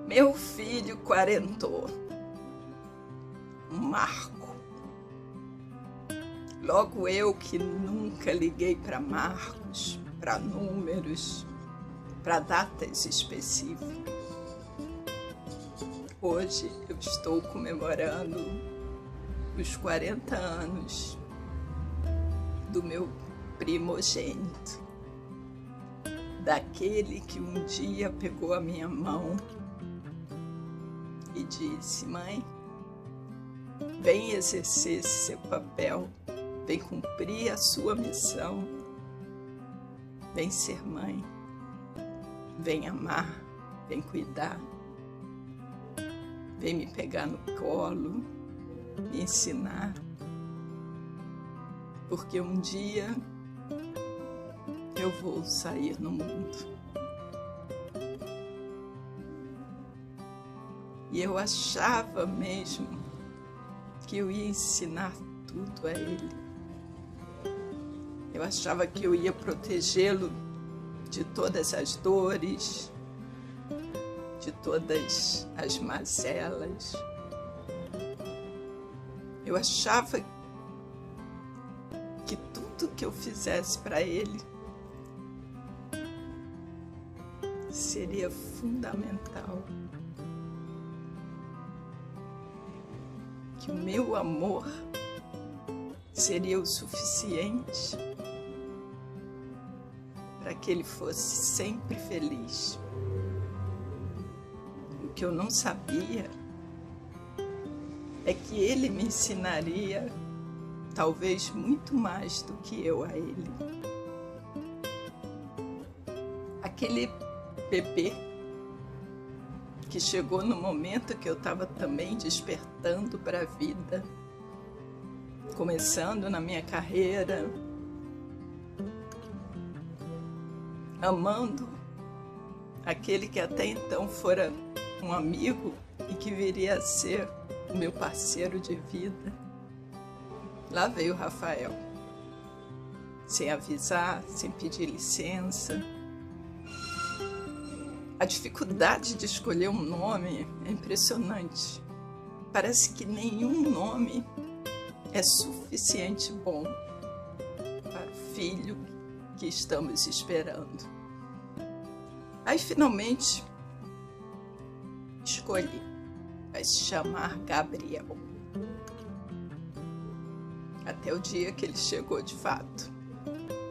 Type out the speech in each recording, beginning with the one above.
Meu filho quarentou, um marco. Logo eu que nunca liguei para marcos, para números, para datas específicas. Hoje eu estou comemorando os 40 anos do meu primogênito, daquele que um dia pegou a minha mão e disse: mãe, vem exercer esse seu papel, vem cumprir a sua missão, vem ser mãe, vem amar, vem cuidar, vem me pegar no colo, me ensinar, porque um dia eu vou sair no mundo. E eu achava mesmo que eu ia ensinar tudo a ele. Eu achava que eu ia protegê-lo de todas as dores, de todas as mazelas. Eu achava que tudo que eu fizesse para ele seria fundamental. Que o meu amor seria o suficiente para que ele fosse sempre feliz. O que eu não sabia é que ele me ensinaria talvez muito mais do que eu a ele. Aquele bebê que chegou no momento que eu estava também despertando para a vida, começando na minha carreira, amando aquele que até então fora um amigo e que viria a ser o meu parceiro de vida. Lá veio o Rafael, sem avisar, sem pedir licença. A dificuldade de escolher um nome é impressionante. Parece que nenhum nome é suficiente bom para o filho que estamos esperando. Aí finalmente escolhi, vai se chamar Gabriel. Até o dia que ele chegou de fato.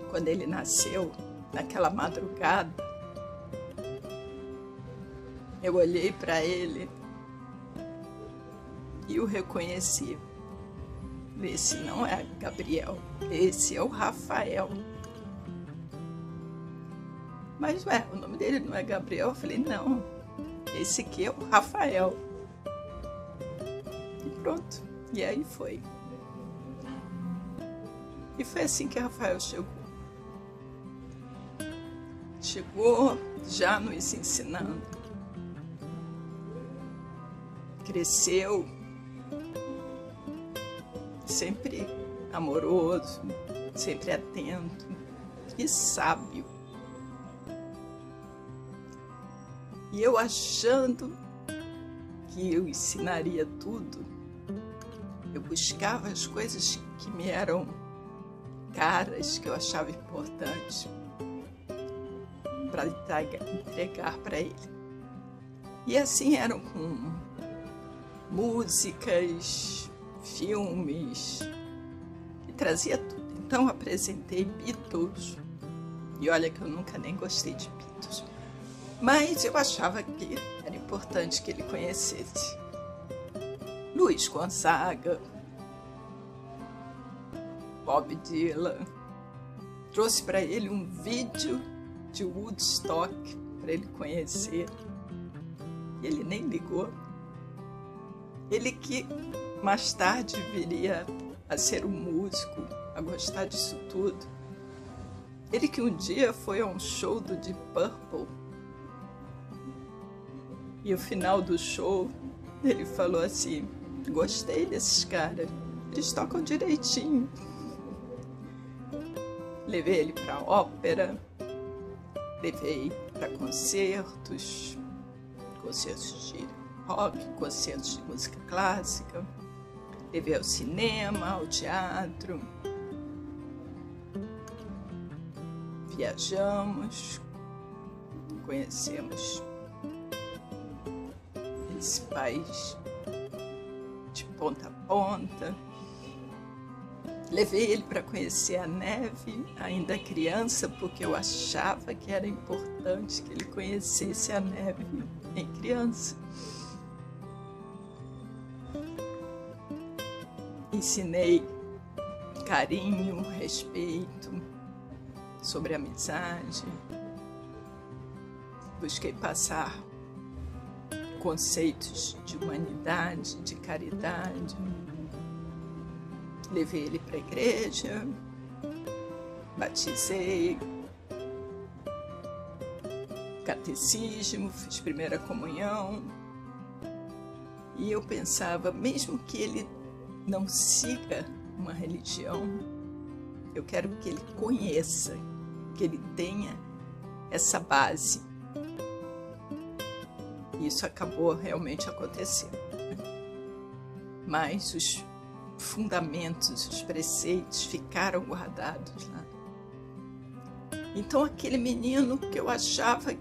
Quando ele nasceu, naquela madrugada, eu olhei para ele e o reconheci. Esse não é Gabriel, esse é o Rafael. Mas ué, o nome dele não é Gabriel? Eu falei, não, esse aqui é o Rafael. E pronto, e aí foi. E foi assim que Rafael chegou. Chegou já nos ensinando. Cresceu, sempre amoroso, sempre atento e sábio. E eu achando que eu ensinaria tudo, eu buscava as coisas que me eram caras, que eu achava importantes para entregar para ele. E assim eram com músicas, filmes, e trazia tudo. Então apresentei Beatles, e olha que eu nunca nem gostei de Beatles, mas eu achava que era importante que ele conhecesse Luiz Gonzaga, Bob Dylan. Trouxe para ele um vídeo de Woodstock para ele conhecer, e ele nem ligou. Ele que mais tarde viria a ser um músico, a gostar disso tudo. Ele que um dia foi a um show do Deep Purple. E no final do show, ele falou assim, gostei desses caras, eles tocam direitinho. Levei ele para ópera, levei para concertos, concertos de rock, concertos de música clássica. Levei ao cinema, ao teatro. Viajamos, conhecemos esse país de ponta a ponta. Levei ele para conhecer a neve, ainda criança, porque eu achava que era importante que ele conhecesse a neve em criança. Ensinei carinho, respeito, sobre amizade. Busquei passar conceitos de humanidade, de caridade. Levei ele para a igreja, batizei, catecismo, fiz primeira comunhão. E eu pensava, mesmo que ele não siga uma religião, eu quero que ele conheça, que ele tenha essa base. E isso acabou realmente acontecendo. Mas os fundamentos, os preceitos ficaram guardados lá. Então aquele menino que eu achava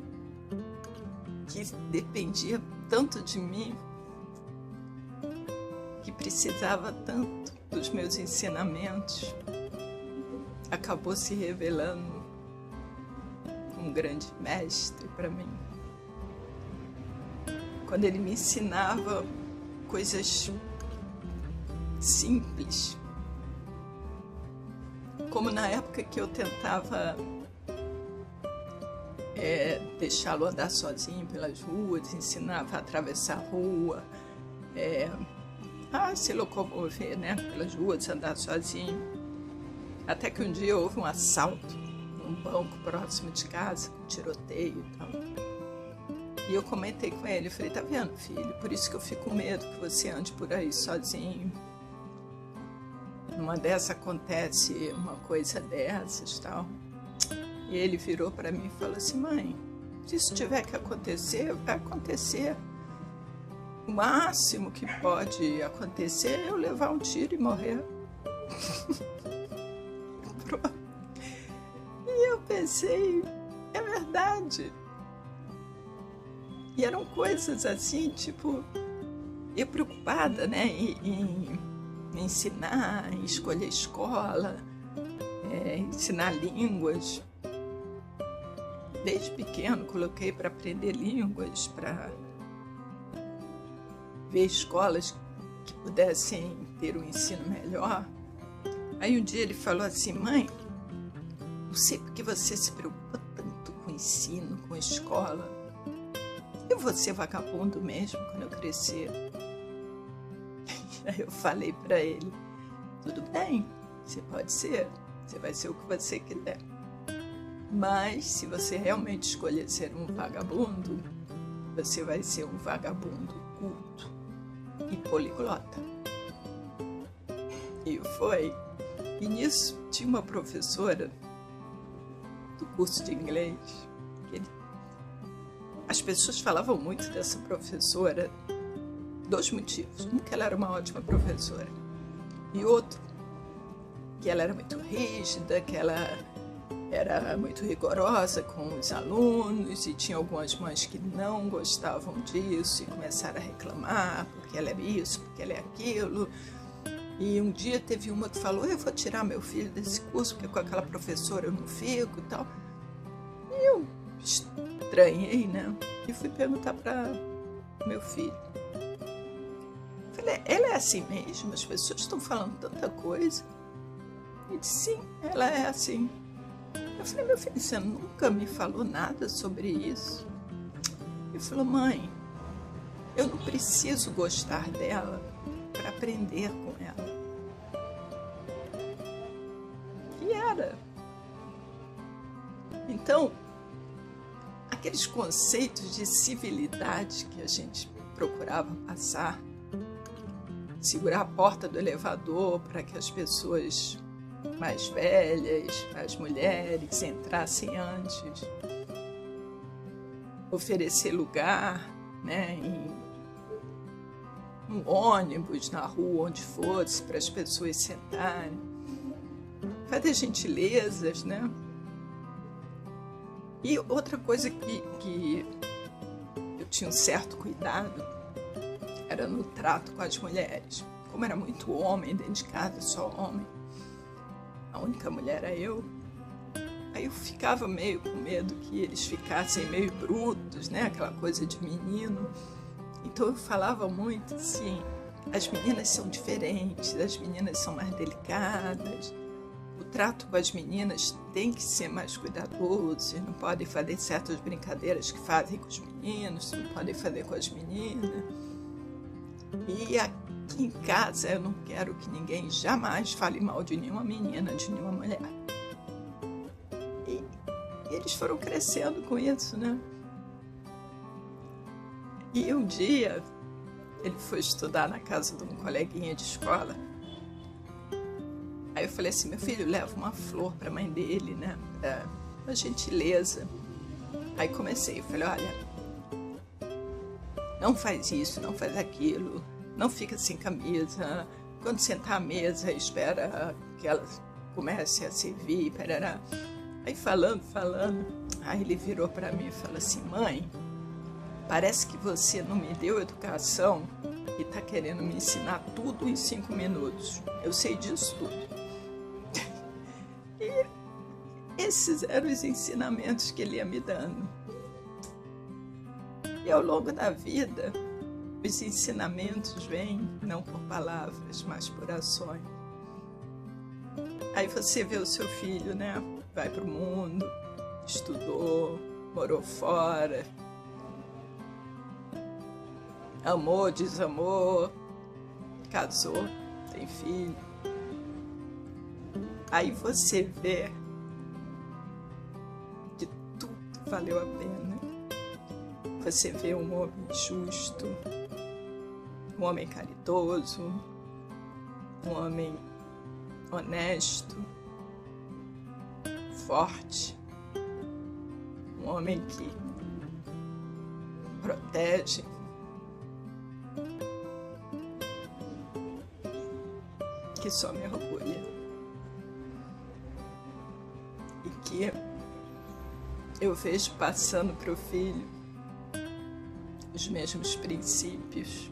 que dependia tanto de mim, que precisava tanto dos meus ensinamentos, acabou se revelando um grande mestre para mim. Quando ele me ensinava coisas simples, como na época que eu tentava deixá-lo andar sozinho pelas ruas, ensinava a atravessar a rua, a se locomover, né, pelas ruas, andar sozinho. Até que um dia houve um assalto num banco próximo de casa, um tiroteio e tal. E eu comentei com ele, falei, tá vendo, filho, por isso que eu fico com medo que você ande por aí sozinho. Numa dessas acontece uma coisa dessas e tal. E ele virou para mim e falou assim, mãe, se isso tiver que acontecer, vai acontecer. O máximo que pode acontecer é eu levar um tiro e morrer. E eu pensei, é verdade. E eram coisas assim, tipo, eu preocupada, né, em ensinar, em escolher escola, ensinar línguas. Desde pequeno coloquei para aprender línguas, para ver escolas que pudessem ter um ensino melhor. Aí um dia ele falou assim, mãe, não sei porque você se preocupa tanto com o ensino, com a escola. Eu vou ser vagabundo mesmo quando eu crescer. Aí eu falei para ele, tudo bem, você pode ser, você vai ser o que você quiser. Mas se você realmente escolher ser um vagabundo, você vai ser um vagabundo culto e poliglota. E foi. E nisso tinha uma professora do curso de inglês, as pessoas falavam muito dessa professora, dois motivos. Um, que ela era uma ótima professora. E outro, que ela era muito rígida, que ela era muito rigorosa com os alunos, e tinha algumas mães que não gostavam disso e começaram a reclamar, porque ela é isso, porque ela é aquilo. E um dia teve uma que falou, eu vou tirar meu filho desse curso, porque com aquela professora eu não fico e tal. E eu estranhei, né? E fui perguntar para meu filho. Falei, ela é assim mesmo? As pessoas estão falando tanta coisa. Ele disse, sim, ela é assim. Eu falei, meu filho, você nunca me falou nada sobre isso? Ele falou, mãe, eu não preciso gostar dela para aprender com ela. E era. Então, aqueles conceitos de civilidade que a gente procurava passar, segurar a porta do elevador para que as pessoas mais velhas, as mulheres entrassem antes, oferecer lugar né, em um ônibus, na rua, onde fosse, para as pessoas sentarem, fazer gentilezas, né? E outra coisa que eu tinha um certo cuidado era no trato com as mulheres. Como era muito homem dentro de casa, só homem, a única mulher era eu, aí eu ficava meio com medo que eles ficassem meio brutos, né? Aquela coisa de menino. Então eu falava muito assim, as meninas são diferentes, as meninas são mais delicadas, o trato com as meninas tem que ser mais cuidadoso, vocês não podem fazer certas brincadeiras que fazem com os meninos, não podem fazer com as meninas. E aqui em casa eu não quero que ninguém jamais fale mal de nenhuma menina, de nenhuma mulher. E eles foram crescendo com isso, né? E um dia ele foi estudar na casa de um coleguinha de escola. Aí eu falei assim, meu filho, leva uma flor para a mãe dele, né? Uma gentileza. Aí comecei, eu falei, olha, não faz isso, não faz aquilo, não fica sem camisa, quando sentar à mesa, espera que ela comece a servir, parará. Aí falando, aí ele virou para mim e falou assim, mãe, parece que você não me deu educação e está querendo me ensinar tudo em 5 minutos. Eu sei disso tudo. E esses eram os ensinamentos que ele ia me dando. E ao longo da vida, os ensinamentos vêm não por palavras, mas por ações. Aí você vê o seu filho, né? Vai para o mundo, estudou, morou fora, amou, desamou, casou, tem filho. Aí você vê que tudo valeu a pena. Você vê um homem justo, um homem caridoso, um homem honesto, forte, um homem que protege, que só me orgulha e que eu vejo passando para o filho os mesmos princípios,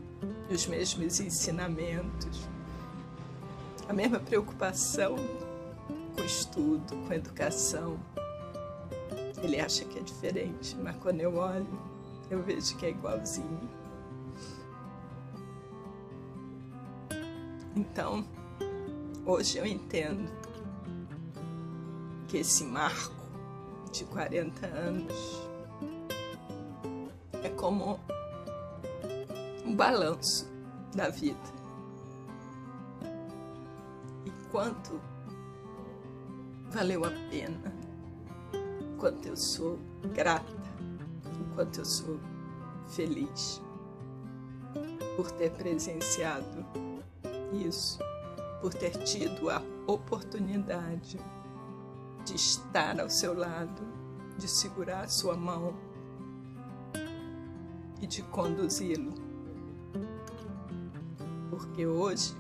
os mesmos ensinamentos, a mesma preocupação com o estudo, com a educação. Ele acha que é diferente, mas quando eu olho, eu vejo que é igualzinho. Então, hoje eu entendo que esse marco de 40 anos é como um balanço da vida. E quanto valeu a pena, quanto eu sou grata, o quanto eu sou feliz por ter presenciado isso, por ter tido a oportunidade de estar ao seu lado, de segurar a sua mão e de conduzi-lo. Porque hoje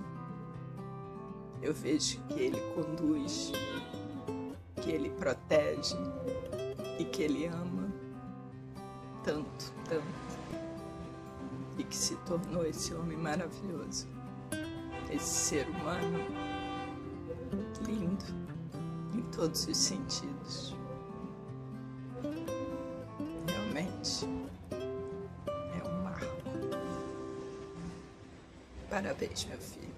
eu vejo que ele conduz, que ele protege e que ele ama tanto, tanto, e que se tornou esse homem maravilhoso, esse ser humano lindo em todos os sentidos. Realmente é um marco. Parabéns, meu filho.